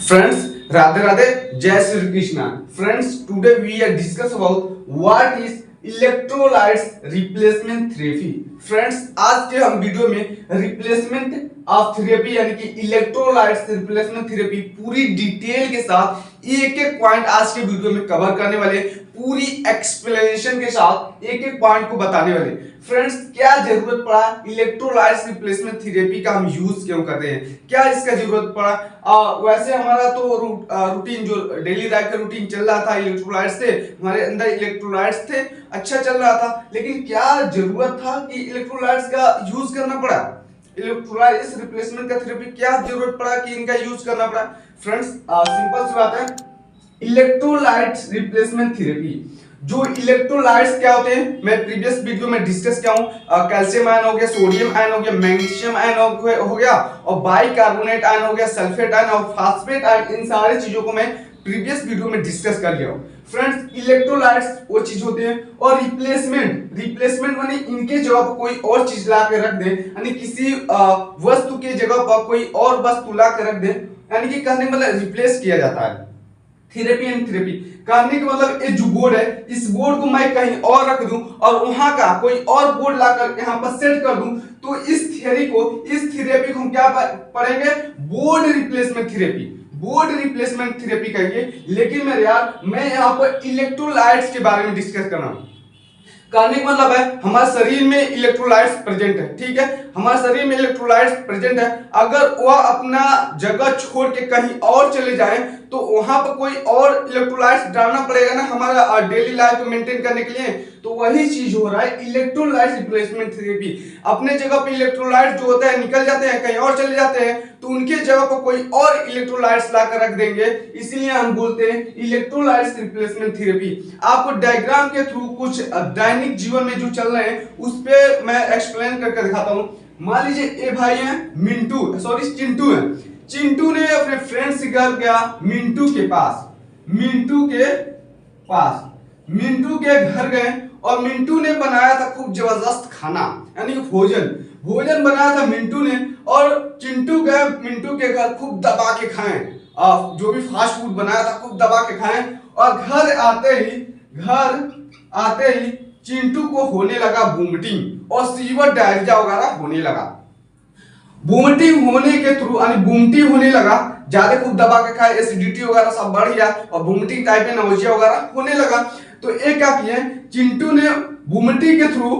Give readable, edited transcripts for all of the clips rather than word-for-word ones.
Friends, Radhe Radhe, Jai Shri Krishna. Friends, today we are discuss about what is electrolytes replacement therapy. Friends, आज के हम video में replacement of therapy यानी कि electrolytes replacement therapy पूरी detail के साथ एक एक पॉइंट आज के वीडियो में कवर करने वाले, पूरी एक्सप्लेनेशन के साथ एक एक पॉइंट को बताने वाले। फ्रेंड्स, क्या जरूरत पड़ा इलेक्ट्रोलाइट्स रिप्लेसमेंट थेरेपी का, हम यूज क्यों कर रहे हैं, क्या इसका जरूरत पड़ा। वैसे हमारा तो रूटीन जो डेली लाइफ का रूटीन चल रहा था, इलेक्ट्रोलाइट्स थे हमारे अंदर, इलेक्ट्रोलाइट्स थे, अच्छा चल रहा था, लेकिन क्या जरूरत था कि इलेक्ट्रोलाइट्स का यूज करना पड़ा, इलेक्ट्रोलाइट्स रिप्लेसमेंट का थेरेपी क्या जरूरत पड़ा कि इनका यूज करना पड़ा। फ्रेंड्स, सिंपल सी बात है, इलेक्ट्रोलाइट्स रिप्लेसमेंट थेरेपी, जो इलेक्ट्रोलाइट्स क्या होते हैं मैं प्रीवियस वीडियो में डिस्कस किया हूं। कैल्शियम आयन हो गया, सोडियम आयन हो गया, मैग्नीशियम आयन हो गया, और बाइकार्बोनेट आयन हो गया, सल्फेट आयन और फास्फेट आयन, इन सारी चीजों को मैं प्रीवियस वीडियो में डिस्कस कर लिया हूं। फ्रेंड्स, इलेक्ट्रोलाइट्स वो चीज होते हैं, और रिप्लेसमेंट माने इनके जगह पर कोई और चीज ला के रख दे, यानी किसी वस्तु के जगह पर कोई और वस्तु ला के रख दे, यानी कि कहने का मतलब रिप्लेस किया जाता है। थेरेपी एंड थेरेपी करने का मतलब, ये जो बोर्ड है, इस बोर्ड को मैं कहीं और रख दूं और वहां का कोई और बोर्ड लाकर यहाँ पर सेट कर दूं, तो इस थेरेपी को हम क्या पढ़ेंगे, board replacement therapy, board replacement therapy कहिए। लेकिन मैं यहाँ पर इलेक्ट्रोलाइट्स के बारे में डिस्कस कर रहा हूँ। कहने का मतलब है हमारे शरीर में इलेक्ट्रोलाइट्स प्रेजेंट है, ठीक है, हमारे शरीर में इलेक्ट्रोलाइट्स प्रेजेंट है। अगर वह अपना जगह छोड़ के कहीं और चले जाए तो वहां पर कोई और इलेक्ट्रोलाइट्स डालना पड़ेगा ना हमारा डेली लाइफ को मेंटेन करने के लिए। तो वही चीज हो रहा है इलेक्ट्रोलाइट्स रिप्लेसमेंट थेरेपी। अपने जगह पे इलेक्ट्रोलाइट्स जो होते हैं निकल जाते हैं, कहीं और चले जाते हैं, तो उनके जगह पर कोई और इलेक्ट्रोलाइट्स लाकर रख देंगे, इसलिए हम बोलते हैं इलेक्ट्रोलाइट्स रिप्लेसमेंट थेरेपी। आपको डायग्राम के थ्रू कुछ दैनिक जीवन में जो चल रहे हैं उस पे मैं एक्सप्लेन करके दिखाता हूं। मान लीजिए ये भाई है चिंटू है। चिंटू ने अपने फ्रेंड से घर गया मिंटू के घर गए, और मिंटू ने बनाया था खूब जबरदस्त खाना, यानी कि भोजन बनाया था मिंटू ने, और चिंटू गए मिंटू के घर, खूब दबा के खाएं, जो भी फास्ट फूड बनाया था खूब दबा के खाएं, और घर आते ही चिंटू को होने लगा वोमिटिंग और सीवर डायरिया वगैरह होने लगा। वोमिटिंग होने लगा, ज्यादा खूब दबा के खाए, एसिडिटी वगैरह सब बढ़ गया और वोमिटिंग टाइप में नौजिया वगैरह होने लगा। तो एक क्या किया, चिंटू ने वोमिटिंग के थ्रू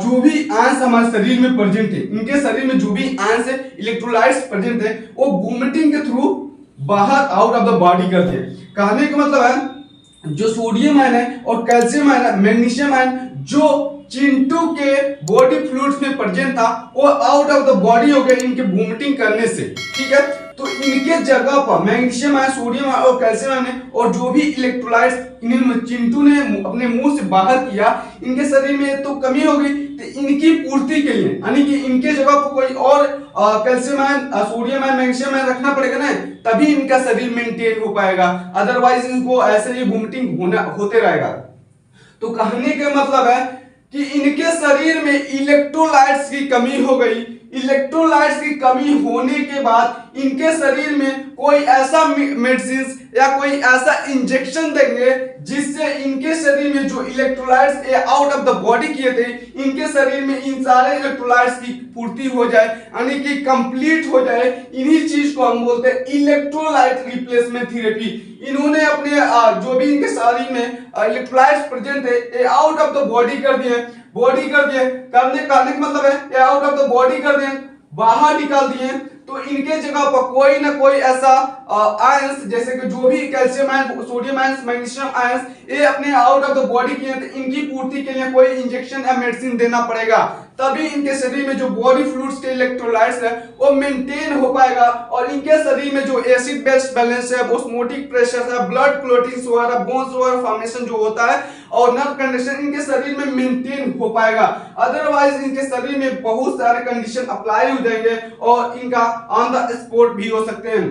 जो भी आयंस हमारे शरीर में प्रेजेंट है, इनके शरीर में जो भी आयंस है, इलेक्ट्रोलाइट्स प्रेजेंट है, वो वोमिटिंग के थ्रू बाहर आउट ऑफ द बॉडी कर दिए। कहने का मतलब है जो सोडियम आयन है और कैल्शियम आयन है, मैग्नीशियम आयन जो चिंटू के बॉडी फ्लूइड्स में प्रेजेंट था, वो आउट ऑफ द बॉडी हो गया इनके वोमिटिंग करने से, ठीक है। तो इनके जगह पर मैग्नीशियम आयन, सोडियम आयन और कैल्शियम आयन और जो भी इलेक्ट्रोलाइट्स चिंटू ने अपने मुंह से बाहर किया, इनके शरीर में तो कमी हो गई, तो इनकी पूर्ति के लिए, यानी कि इनके जगह पर कोई और calcium ion, sodium ion, magnesium ion रखना पड़ेगा ना, तभी इनका शरीर मेंटेन हो पाएगा, अदरवाइज इनको ऐसे ही वोमिटिंग होते रहेगा। तो कहने का मतलब है कि इनके शरीर में इलेक्ट्रोलाइट्स की कमी हो गई। इलेक्ट्रोलाइट्स की कमी होने के बाद इनके शरीर में कोई ऐसा मेडिसिन या कोई ऐसा इंजेक्शन देंगे जिससे इनके शरीर में जो electrolytes out of the body किए थे, इनके शरीर में इन सारे इलेक्ट्रोलाइट्स की पूर्ति हो जाए, यानी कि कंप्लीट हो जाए। इन्हीं चीज को हम बोलते हैं इलेक्ट्रोलाइट रिप्लेसमेंट थेरेपी। इन्होंने अपने जो भी इनके शरीर में इलेक्ट्रोलाइट्स प्रेजेंट है आउट ऑफ द बॉडी कर दिए, करने का मतलब है आउट ऑफ द बॉडी कर दिए, बाहर निकाल दिए। तो इनके जगह पर कोई ना कोई ऐसा आयंस, जैसे कि जो भी calcium ion, sodium ion, magnesium ion, ये अपने आउट ऑफ द बॉडी किए, तो इनकी पूर्ति के लिए कोई इंजेक्शन या मेडिसिन देना पड़ेगा, तभी इनके शरीर में जो बॉडी फ्लूइड्स के इलेक्ट्रोलाइट्स है वो मेंटेन हो पाएगा, और इनके शरीर में जो एसिड बेस बैलेंस है, ऑस्मोटिक प्रेशर है, ब्लड क्लोटिंग वगैरह, बोन्स वगैरह फॉर्मेशन जो होता है, और नर्व कंडीशन इनके शरीर में मेंटेन हो पाएगा। अदरवाइज इनके शरीर में बहुत सारे कंडीशन अप्लाई हो जाएंगे और इनका ऑन द स्पॉट भी हो सकते हैं।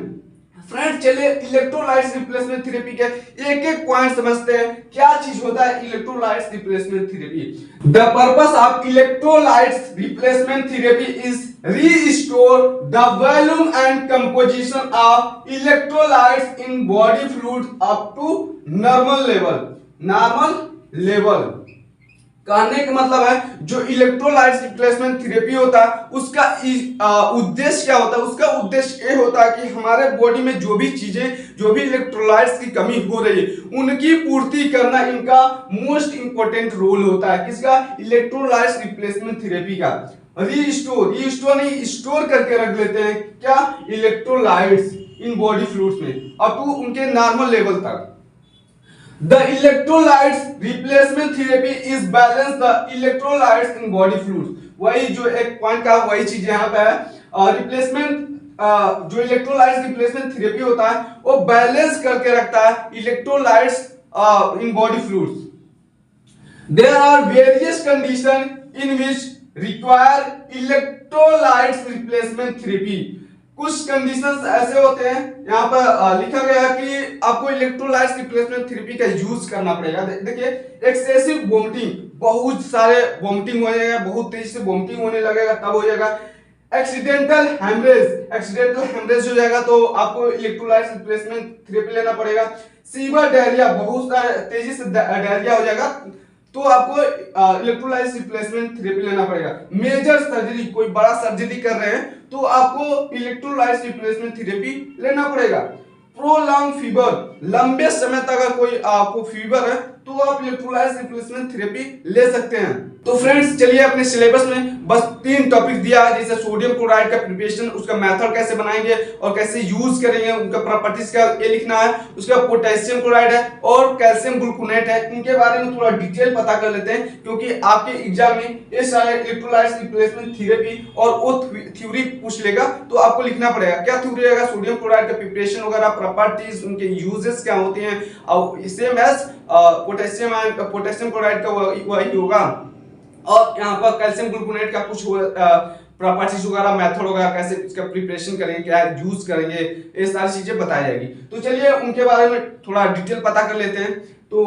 फ्रेंड्स चलिए इलेक्ट्रोलाइट्स रिप्लेसमेंट थेरेपी के एक एक पॉइंट समझते हैं। क्या चीज होता है electrolytes replacement therapy? The purpose of electrolytes replacement therapy is restore the volume and composition of electrolytes in body fluids up to normal level. कहने का मतलब है जो इलेक्ट्रोलाइट्स रिप्लेसमेंट थेरेपी होता है उसका उद्देश्य क्या होता है? उसका उद्देश्य ये होता है कि हमारे बॉडी में जो भी चीजें, जो भी इलेक्ट्रोलाइट्स की कमी हो रही है उनकी पूर्ति करना इनका मोस्ट इंपॉर्टेंट रोल होता है। किसका? इलेक्ट्रोलाइट्स रिप्लेसमेंट थेरेपी का। रीस्टोर नहीं, स्टोर करके रख लेते हैं क्या? इलेक्ट्रोलाइट्स इन बॉडी फ्लूइड्स में अप टू उनके नॉर्मल लेवल तक। The electrolytes replacement therapy is balance the electrolytes in body fluids। वही जो एक पॉइंट का वही चीज यहाँ पे है। रिप्लेसमेंट जो इलेक्ट्रोलाइट्स रिप्लेसमेंट थेरेपी होता है वो बैलेंस करके रखता है electrolytes in body fluids. There are various conditions in which require electrolytes replacement therapy। कुछ कंडीशंस ऐसे होते हैं यहाँ पर लिखा गया है कि आपको इलेक्ट्रोलाइट्स रिप्लेसमेंट थेरेपी का यूज करना पड़ेगा। देखिए एक्सेसिव वोमिटिंग, बहुत सारे वोमिटिंग हो जाएगा, बहुत तेजी से वोमिटिंग होने लगेगा तब हो जाएगा। एक्सीडेंटल हेमरेज हो जाएगा तो आपको इलेक्ट्रोलाइट्स रिप्लेसमेंट थेरेपी लेना पड़ेगा। सीवियर डायरिया, बहुत सारे तेजी से डायरिया हो जाएगा तो आपको इलेक्ट्रोलाइट्स रिप्लेसमेंट थेरेपी लेना पड़ेगा। मेजर सर्जरी, कोई बड़ा सर्जरी कर रहे हैं तो आपको इलेक्ट्रोलाइट्स रिप्लेसमेंट थेरेपी लेना पड़ेगा। प्रोलॉन्ग फीवर, लंबे समय तक अगर कोई आपको फीवर है तो आप इलेक्ट्रोलाइट्स रिप्लेसमेंट थेरेपी ले सकते हैं। तो फ्रेंड्स चलिए अपने सिलेबस में बस 3 टॉपिक दिया है, जैसे सोडियम क्लोराइड का प्रिपरेशन, उसका मेथड कैसे बनाएंगे और कैसे यूज करेंगे, उनका प्रॉपर्टीज का ये लिखना है। उसका पोटेशियम क्लोराइड है और कैल्शियम ग्लूकोनेट है, इनके बारे में थोड़ा डिटेल पता कर लेते हैं क्योंकि आपके एग्जाम में ये सारे इलेक्ट्रोलाइट्स रिप्लेसमेंट थेरेपी और वो थ्योरी पूछ लेगा तो आपको लिखना पड़ेगा। क्या थ्योरी रहेगा? सोडियम क्लोराइड का प्रिपरेशन वगैरह, प्रॉपर्टीज, उनके यूजेस क्या होते हैं और सेम एज पोटेशियम क्लोराइड का वही होगा। और यहाँ पर कैल्शियम ग्लूकोनेट का कुछ प्रॉपर्टीज वगैरह, मेथड वगैरह, कैसे इसका प्रिपरेशन करेंगे, क्या यूज करेंगे, ये सारी चीजें बताई जाएगी। तो चलिए उनके बारे में थोड़ा डिटेल पता कर लेते हैं। तो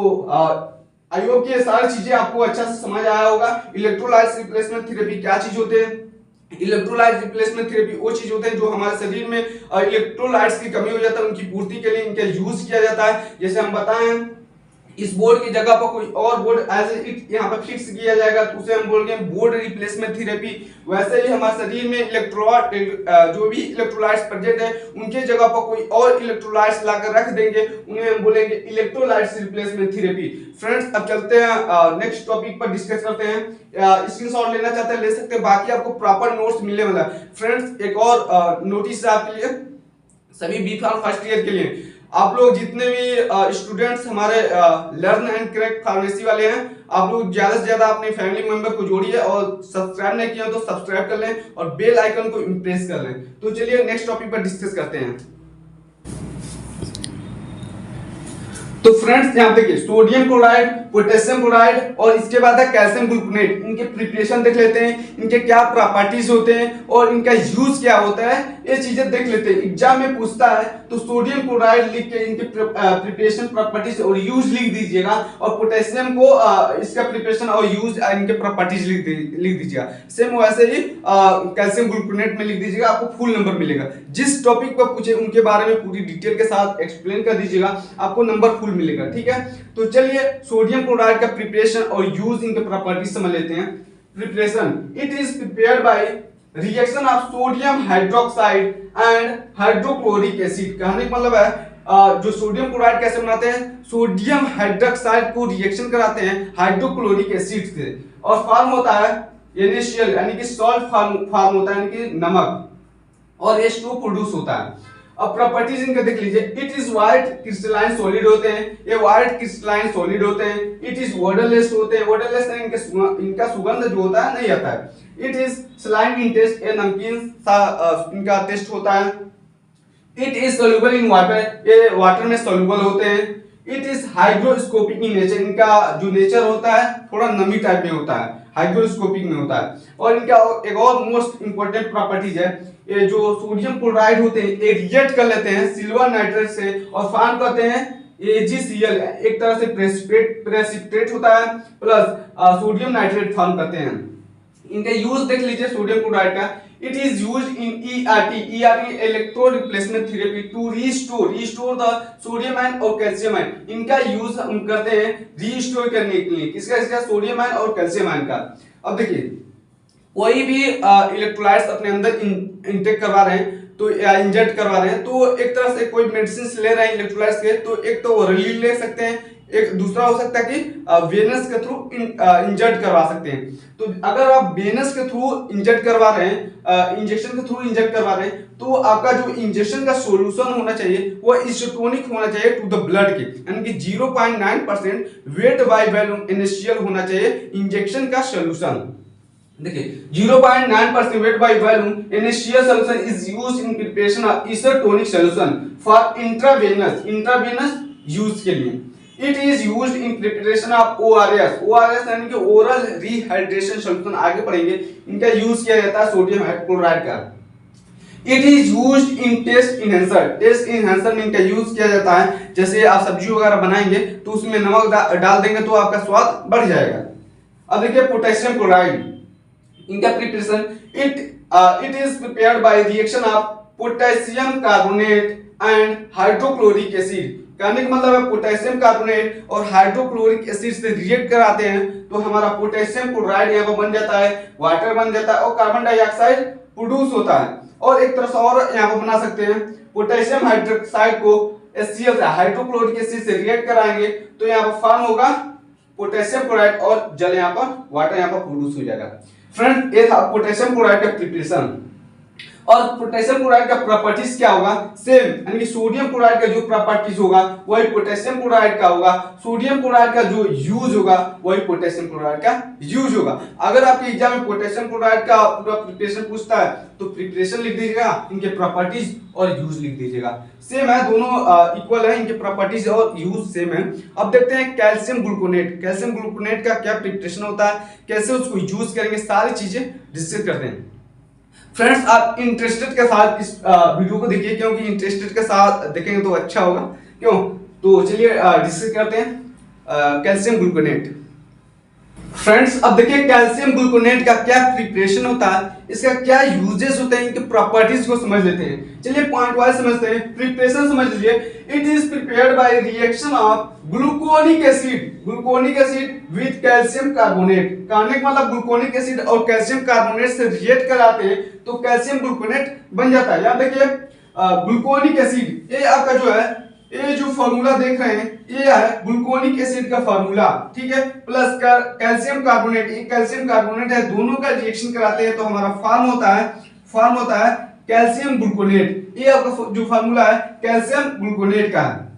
आई होप कि ये सारी चीजें आपको अच्छा से समझ आया होगा। इलेक्ट्रोलाइट्स रिप्लेसमेंट थेरेपी क्या चीज होते हैं? इलेक्ट्रोलाइट रिप्लेसमेंट थेरेपी वो चीज होते हैं जो हमारे शरीर में इलेक्ट्रोलाइट्स की कमी हो जाता है, उनकी पूर्ति के लिए इनका यूज किया जाता है। जैसे हम बताएं इस बोर्ड की जगह पर कोई और बोर्ड एज इट यहाँ पर फिक्स किया जाएगा तो उसे हम बोलेंगे बोर्ड रिप्लेसमेंट थेरेपी। वैसे ही हमारे शरीर में जो भी इलेक्ट्रोलाइट्स प्रेजेंट है उनके जगह पर कोई और इलेक्ट्रोलाइट्स लाकर रख देंगे, उन्हें हम बोलेंगे इलेक्ट्रोलाइट्स रिप्लेसमेंट थेरेपी। फ्रेंड्स अब चलते हैं नेक्स्ट टॉपिक पर डिस्कस करते हैं। स्क्रीनशॉट लेना चाहते हैं ले सकते हैं, बाकी आपको प्रॉपर नोट्स मिलने वाला है। फ्रेंड्स एक और नोटिस है आपके लिए, सभी बी फार्म फर्स्ट ईयर के लिए। आप लोग जितने भी स्टूडेंट्स हमारे लर्न एंड क्रैक फार्मेसी वाले हैं, आप लोग ज्यादा से ज्यादा अपने फैमिली मेंबर को जोड़िए और सब्सक्राइब नहीं किया तो सब्सक्राइब कर लें और बेल आइकन को प्रेस कर लें। तो चलिए नेक्स्ट टॉपिक पर डिस्कस करते हैं। तो फ्रेंड्स यहाँ देखिए सोडियम क्लोराइड, पोटेशियम क्लोराइड और इसके बाद है कैल्शियम ग्लूकोनेट, इनके प्रिपरेशन देख लेते हैं, इनके क्या प्रॉपर्टीज होते हैं और इनका यूज क्या होता है, ये चीजें देख लेते हैं। एग्जाम में पूछता है तो सोडियम क्लोराइड लिख के इनके प्रिपरेशन प्रॉपर्टीज और यूज लिख दीजिएगा और पोटेशियम को इसका प्रिपरेशन और यूज इनके प्रॉपर्टीज लिख दीजिएगा। सेम वैसे ही कैल्शियम ग्लूकोनेट में लिख दीजिएगा, आपको फुल नंबर मिलेगा। जिस टॉपिक पर पूछे उनके बारे में पूरी डिटेल के साथ एक्सप्लेन कर दीजिएगा, आपको नंबर फुल मिलेगा। ठीक है, तो चलिए सोडियम क्लोराइड का प्रिपरेशन और यूज इनके प्रॉपर्टीज समझ लेते हैं। Preparation, it is prepared by reaction of sodium hydroxide and hydrochloric acid. कहने का मतलब है जो सोडियम क्लोराइड कैसे बनाते हैं, सोडियम हाइड्रोक्साइड को रिएक्शन कराते हैं हाइड्रोक्लोरिक एसिड से और फॉर्म होता है NaCl यानी कि सॉल्ट फॉर्म होता है यानी कि नमक, और H2 प्रोड्यूस होता है। अब प्रॉपर्टीज इनका देख लीजिए, it is white crystalline solid होते हैं, ये व्हाइट क्रिस्टलाइन सॉलिड होते हैं। इट इज वाटरलेस होते हैं, वाटरलेस इनका सुगंध जो होता है नहीं आता है। It is slime in taste, ये नमकीन सा इनका टेस्ट होता है। It is soluble in water, ये वाटर में सोल्यूबल होते हैं। It is hydroscopic in nature, इनका जो नेचर होता है थोड़ा नमी टाइप में होता है। हाइग्रोस्कोपिक में होता है। और इनका एक और मोस्ट इंपोर्टेंट प्रॉपर्टीज है, ये जो सोडियम क्लोराइड होते हैं ये रिएक्ट कर लेते हैं सिल्वर नाइट्रेट से और फॉर्म करते हैं AgCl, एक तरह से प्रेसिपिटेट होता है प्लस सोडियम नाइट्रेट फॉर्म करते हैं। इनका यूज देख लीजिए सोडियम क्लोराइड का, it is use in ERT electro replacement therapy to restore the sodium ion और कैल्शियम आयन। इनका यूज हम करते हैं रिस्टोर करने के लिए, किसका सोडियम आयन और कैल्शियम आयन का। अब देखिए कोई भी इलेक्ट्रोलाइट्स अपने अंदर इंटेक करवा रहे हैं तो इंजेक्ट करवा रहे हैं, तो एक तरह से कोई मेडिसिन ले रहे हैं इलेक्ट्रोलाइट्स के, तो एक तो ओरली ले सकते हैं, एक दूसरा हो सकता है कि वेनस के थ्रू इंजेक्ट करवा सकते हैं। तो अगर आप वेनस के थ्रू इंजेक्ट करवा रहे हैं, इंजेक्शन के थ्रू इंजेक्ट करवा रहे हैं, तो आपका जो इंजेक्शन का सॉल्यूशन होना चाहिए वो इस्टोनिक होना चाहिए टू द ब्लड के, यानी कि 0.9% वेट बाय वॉल्यूम NaCl होना चाहिए इंजेक्शन का सॉल्यूशन। देखिए 0.9% weight by volume NaCl solution is used in preparation of isotonic solution for intravenous use के लिए। It is used in preparation of ORS यानी कि ओरल रिहाइड्रेशन सॉल्यूशन, आगे पढ़ेंगे। इनका यूज किया जाता है सोडियम क्लोराइड का। It is used in taste enhancer में इनका यूज किया जाता है, जैसे आप सब्जी वगैरह बनाएंगे तो उसमें नमक डाल देंगे तो आपका स्वाद बढ़ जाएगा। अब देखिए पोटेशियम क्लोराइड, इनका preparation it is prepared by reaction of potassium carbonate and hydrochloric acid. कहने का मतलब है पोटेशियम कार्बोनेट और हाइड्रोक्लोरिक एसिड से रिएक्ट कराते हैं तो हमारा पोटेशियम क्लोराइड यहाँ पर बन जाता है, वाटर बन जाता है और कार्बन डाइऑक्साइड प्रोड्यूस होता है। और एक तरह से और यहाँ पर बना सकते हैं, पोटेशियम हाइड्रोक्साइड को HCl से हाइड्रोक्लोरिक एसिड से रिएक्ट कराएंगे तो यहाँ पर फॉर्म होगा पोटेशियम क्लोराइड और जल यहाँ पर वाटर यहाँ पर प्रोड्यूस हो जाएगा। फ्रेंड ये था पोटेशियम क्लोराइड का प्रिपरेशन। और पोटेशियम क्लोराइड का प्रॉपर्टीज क्या होगा, सेम यानी कि सोडियम क्लोराइड का जो प्रॉपर्टीज होगा वही पोटेशियम क्लोराइड का होगा, सोडियम क्लोराइड का जो यूज होगा वही पोटेशियम क्लोराइड का यूज होगा। अगर आपके एग्जाम में पोटेशियम क्लोराइड का पूरा प्रिपरेशन पूछता है तो प्रिपरेशन लिख दीजिएगा, इनके प्रॉपर्टीज और यूज लिख दीजिएगा। सेम है, दोनों इक्वल है, इनके प्रॉपर्टीज और यूज सेम है। अब देखते हैं कैल्शियम ग्लूकोनेट का क्या प्रिपरेशन होता है, कैसे उसको यूज करेंगे, सारी चीजें डिस्कस करते हैं। फ्रेंड्स आप इंटरेस्टेड के साथ इस वीडियो को देखिए, क्योंकि इंटरेस्टेड के साथ देखेंगे तो अच्छा होगा, क्यों। तो चलिए डिस्कस करते हैं कैल्शियम ग्लूकोनेट। फ्रेंड्स अब देखिए कैल्शियम ग्लूकोनेट का क्या प्रिपरेशन होता है, इसका क्या यूजेस होते हैं, इनके प्रॉपर्टीज को समझ लेते हैं। चलिए पॉइंट वाइज समझते हैं। प्रिपरेशन समझ लीजिए, it is prepared by reaction of gluconic acid with calcium carbonate. कहने का मतलब ग्लूकोनिक एसिड और कैल्शियम कार्बोनेट से रिएक्ट कराते हैं तो कैल्शियम ग्लूकोनेट बन जाता है। यहाँ देखिए ग्लूकोनिक एसिड, ये आपका जो है, ये जो फॉर्मूला देख रहे हैं ये है ग्लूकोनिक एसिड का फॉर्मूला, ठीक है, प्लस कैल्शियम कार्बोनेट, ये कैल्शियम कार्बोनेट है, दोनों का रिएक्शन कराते हैं तो हमारा फॉर्म होता है कैल्शियम ग्लूकोनेट। ये आपका जो फॉर्मूला है कैल्शियम ग्लूकोनेट का है।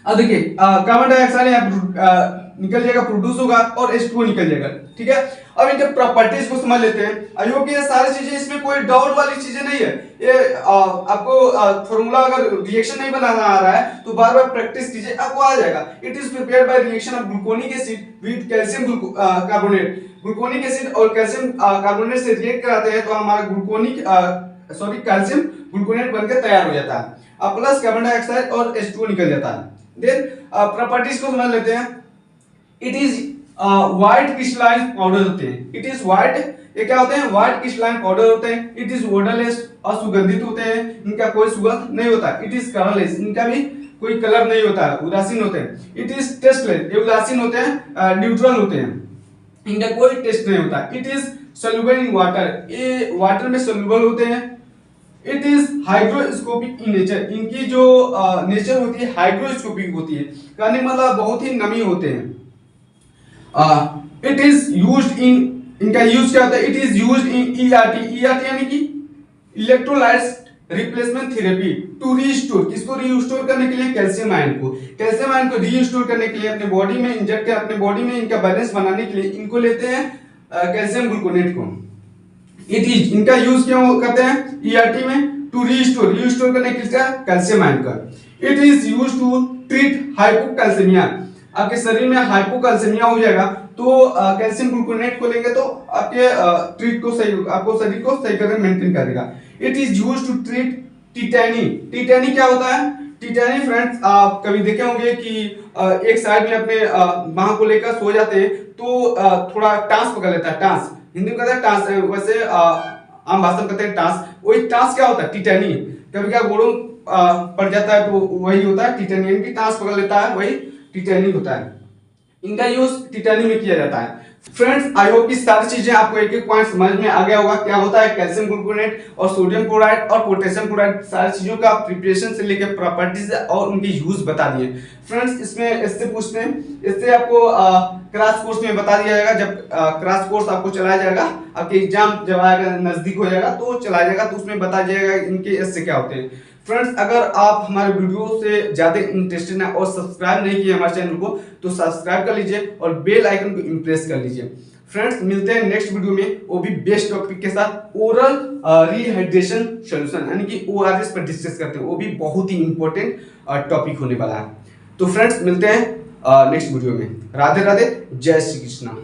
अब देखिए कार्बन डाइऑक्साइड निकल जाएगा, प्रोड्यूस होगा और H2O निकल जाएगा, ठीक है। अब इनके प्रॉपर्टीज को समझ लेते हैं। आई होप ये सारी चीजें, इसमें कोई डाउट वाली चीजें नहीं है। ये आपको फॉर्मूला अगर रिएक्शन नहीं बनाना आ रहा है तो बार बार प्रैक्टिस कीजिए, आपको आ जाएगा। It is prepared by reaction of gluconic acid with calcium carbonate. Gluconic acid और कैल्शियम कार्बोनेट से रिएक्ट कराते हैं तो हमारा कैल्शियम ग्लूकोनेट बनकर तैयार हो जाता है, प्लस कार्बन डाइऑक्साइड और H2O निकल जाता है। देन प्रॉपर्टीज को समझ लेते हैं। It is white crystalline powder होते हैं। इट इज व्हाइट, ये क्या होते हैं, व्हाइट क्रिस्टलाइन पाउडर होते हैं। इट इज ओडरलेस, असुगंधित होते हैं, इनका कोई सुगंध नहीं होता। इट इज कलरलेस, इनका भी कोई कलर नहीं होता है, उदासीन होते हैं। इट इज टेस्टलेस, ये उदासीन होते हैं, न्यूट्रल होते हैं, इनका कोई टेस्ट नहीं होता। It is soluble in water, ये वाटर में सोल्यूबल होते हैं। It is hydroscopic in nature, इनकी जो नेचर होती है हाइड्रोस्कोपिक होती है, कहने मतलब बहुत ही नमी होते हैं। इट इज यूज्ड इन, इनका यूज क्या होता है, it is used in ERT यानी कि electrolytes replacement therapy to restore, किसको रीस्टोर करने के लिए, कैल्शियम आयन को रीस्टोर करने के लिए अपने बॉडी में इंजेक्ट कर, अपने बॉडी में इनका बैलेंस बनाने के लिए इनको लेते हैं कैल्शियम ग्लूकोनेट को। इट इज, इनका यूज क्यों करते हैं ERT में, टू रीस्टोर करने के लिए कैल्शियम आयन का। It is used to treat hypocalcaemia, आपके शरीर में हाइपोकैल्सीमिया हो जाएगा तो कैल्शियम ग्लूकोनेट को लेंगे तो आपके ट्रीट को सही, आपको शरीर को सही करके मेंटेन करेगा। It is used to treat tetany. Tetany क्या होता है? टिटैनी फ्रेंड्स आप कभी देखे होंगे कि एक साइड में अपने बाह को लेकर सो जाते हैं तो थोड़ा टांस पकड़ लेता है। टांस हिंदी में कहते हैं टांस, वैसे आम भाषा में कहते हैं टांस। वही टांस क्या होता है? टिटैनी। कभी क्या गोड़ों पड़ जाता है तो वही होता है टिटैनी, यानी कि टांस पकड़ लेता है, वही टिटैनी होता है। इनका यूज टिटैनी में किया जाता है। फ्रेंड्स आई होप कि सारी चीजें आपको एक एक पॉइंट समझ में आ गया होगा। क्या होता है कैल्शियम ग्लूकोनेट और सोडियम क्लोराइड और पोटेशियम क्लोराइड, सारी चीजों का प्रिपरेशन से लेकर प्रॉपर्टीज और उनके यूज बता दिए। फ्रेंड्स इसमें इससे पूछते हैं, इससे आपको क्रैश कोर्स में बता दिया जाएगा। जब क्रैश कोर्स आपको चलाया जाएगा, आपके एग्जाम जब आएगा नजदीक हो जाएगा तो चलाया जाएगा, तो उसमें बताया जाएगा इनके इससे क्या होते हैं। फ्रेंड्स अगर आप हमारे वीडियो से ज्यादा इंटरेस्टेड हैं और सब्सक्राइब नहीं किए हमारे चैनल को तो सब्सक्राइब कर लीजिए और बेल आइकन को इम्प्रेस कर लीजिए। फ्रेंड्स मिलते हैं नेक्स्ट वीडियो में, वो भी बेस्ट टॉपिक के साथ, ओरल रिहाइड्रेशन सॉल्यूशन, यानी कि ORS पर डिस्कस करते हैं। वो भी बहुत ही इंपॉर्टेंट टॉपिक होने वाला है। तो फ्रेंड्स मिलते हैं नेक्स्ट वीडियो में। राधे राधे, जय श्री कृष्णा।